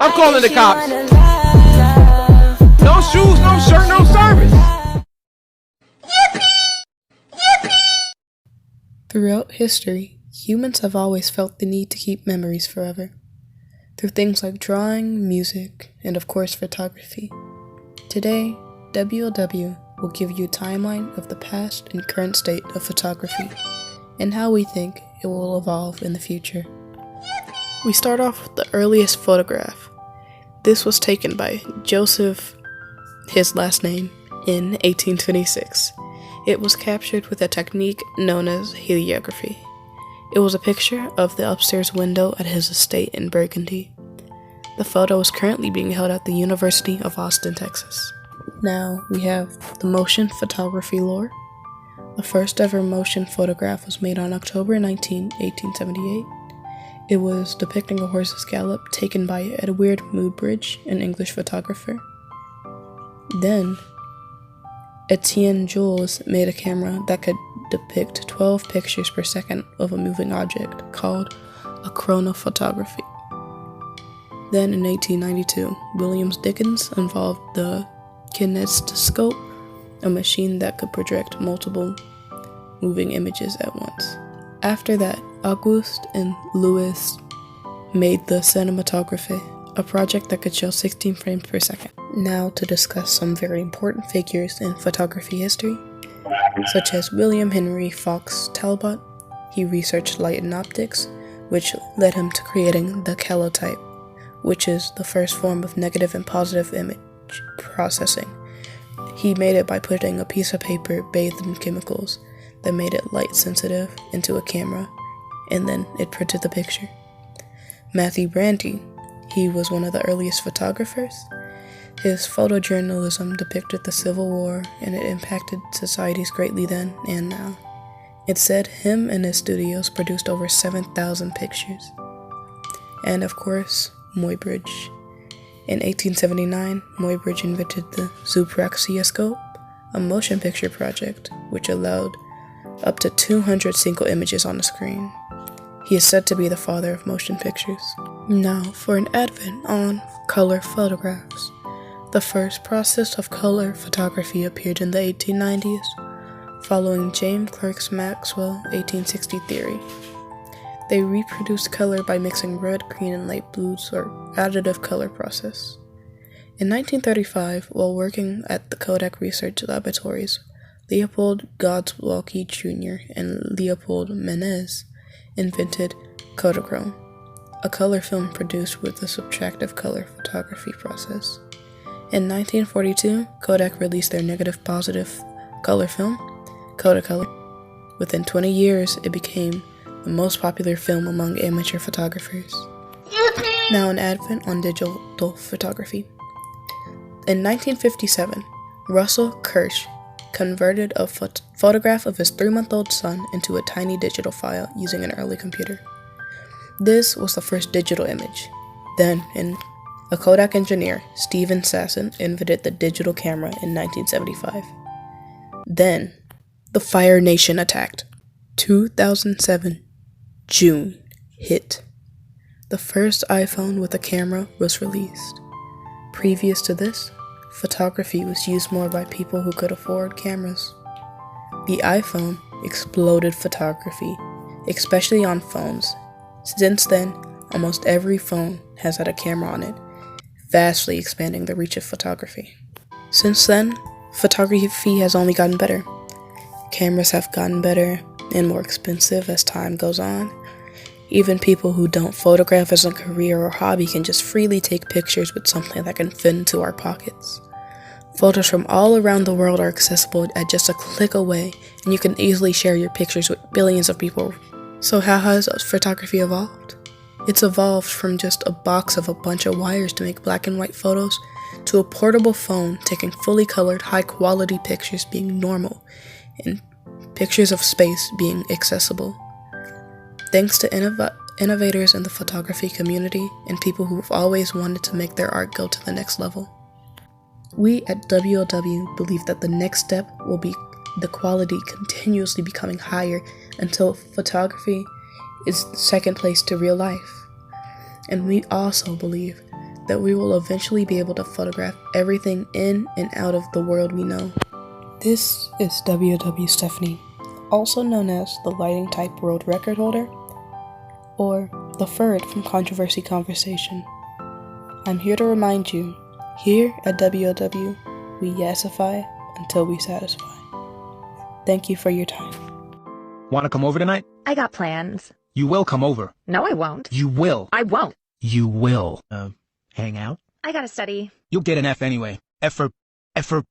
I'm calling the cops. No shoes, no shirt, no service. Throughout history, humans have always felt the need to keep memories forever, through things like drawing, music, and of course photography. Today, WLW will give you a timeline of the past and current state of photography, and how we think it will evolve in the future. We start off with the earliest photograph. This was taken by Joseph, his last name, in 1826. It was captured with a technique known as heliography. It was a picture of the upstairs window at his estate in Burgundy. The photo is currently being held at the University of Austin, Texas. Now we have the motion photography lore. The first ever motion photograph was made on October 19, 1878. It was depicting a horse's gallop taken by Edward Muybridge, an English photographer. Then, Etienne Jules made a camera that could depict 12 pictures per second of a moving object, called a chronophotography. Then in 1892, William Dickens involved the kinestoscope, a machine that could project multiple moving images at once. After that, Auguste and Louis made the cinematography, a project that could show 16 frames per second. Now to discuss some very important figures in photography history, such as William Henry Fox Talbot. He researched light and optics, which led him to creating the calotype, which is the first form of negative and positive image processing. He made it by putting a piece of paper bathed in chemicals that made it light sensitive into a camera, and then it printed the picture. Matthew Brandy, he was one of the earliest photographers. His photojournalism depicted the Civil War, and it impacted societies greatly then and now. It said him and his studios produced over 7,000 pictures. And of course, Muybridge. In 1879, Muybridge invented the Zoopraxioscope, a motion picture project which allowed up to 200 single images on the screen. He is said to be the father of motion pictures. Now for an advent on color photographs. The first process of color photography appeared in the 1890s, following James Clerk Maxwell's 1860 theory. They reproduced color by mixing red, green, and light blues, or additive color process. In 1935, while working at the Kodak Research Laboratories, Leopold Godzwolke Jr. and Leopold Menez invented Kodachrome, a color film produced with the subtractive color photography process. In 1942, Kodak released their negative-positive color film, Kodacolor. Within 20 years, it became the most popular film among amateur photographers. Now an advent on digital photography. In 1957, Russell Kirsch converted a photograph of his 3-month-old son into a tiny digital file using an early computer. This was the first digital image. Then, a Kodak engineer, Steven Sasson, invented the digital camera in 1975. Then, the Fire Nation attacked. 2007, June, hit. The first iPhone with a camera was released. Previous to this, photography was used more by people who could afford cameras. The iPhone exploded photography, especially on phones. Since then, almost every phone has had a camera on it, vastly expanding the reach of photography. Since then, photography has only gotten better. Cameras have gotten better and more expensive as time goes on. Even people who don't photograph as a career or hobby can just freely take pictures with something that can fit into our pockets. Photos from all around the world are accessible at just a click away, and you can easily share your pictures with billions of people. So how has photography evolved? It's evolved from just a box of a bunch of wires to make black and white photos, to a portable phone taking fully colored, high-quality pictures being normal, and pictures of space being accessible. Thanks to innovators in the photography community and people who have always wanted to make their art go to the next level. We at WLW believe that the next step will be the quality continuously becoming higher until photography is second place to real life. And we also believe that we will eventually be able to photograph everything in and out of the world we know. This is WW Stephanie, also known as the lighting type world record holder, or the Ferd from Controversy Conversation. I'm here to remind you, here at WOW, we yassify until we satisfy. Thank you for your time. Wanna come over tonight? I got plans. You will come over. No, I won't. You will. I won't. You will. Hang out? I gotta study. You'll get an F anyway. F for